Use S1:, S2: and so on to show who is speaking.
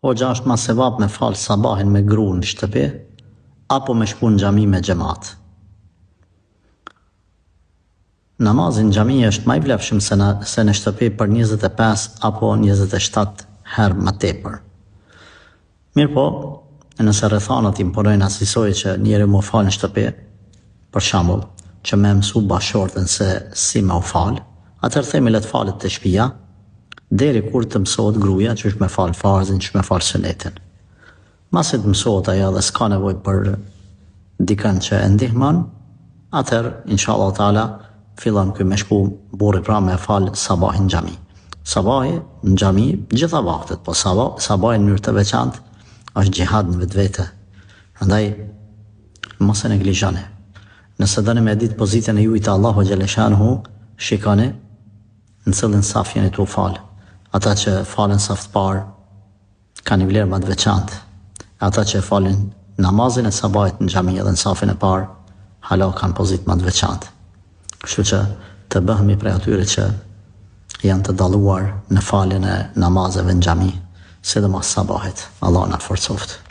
S1: Hoxha është ma sevap me falë sabahin me gru në shtëpi, apo me shku në xhami me xhamat? Namazin në xhami është ma i vlefshëm se në shtëpi për 25 apo 27 herë më tepër. Mirë po, nëse rrethanat imponojnë asisoj që njeri mu falë në shtëpi, për shembull, që me mësu bashortën se si me u falë, atëherë themi le të falet të shtëpia, deri kur të mësohet gruaja që është me falë farzin, që është me falë sunetin. Masi të mësohet ajo dhe s'ka nevojë për dikën që e ndihmon, atëherë inshallah taala fillon ky me shku burri pra me falë sabahin në xhami. Sabahi në xhami gjitha vaktet, po sabahi në mënyrë të veçantë është xhihad në vetvete. Prandaj mos e neglizhoni. Nëse doni me ditë pozitën e juaj te Allahu xhaleshanhu, shikoni në cilën saf jeni tu falë. Ata që falen saf të parë kanë një vlerë më të veçantë. Ata që falin namazin e sabahit në xhami edhe në safin e parë, hala kanë pozitë më të veçantë. Kështu që të bëhemi prej atyre që janë të dalluar në faljen e namazeve në xhami, sidomos sabahit. Allah na forcoft.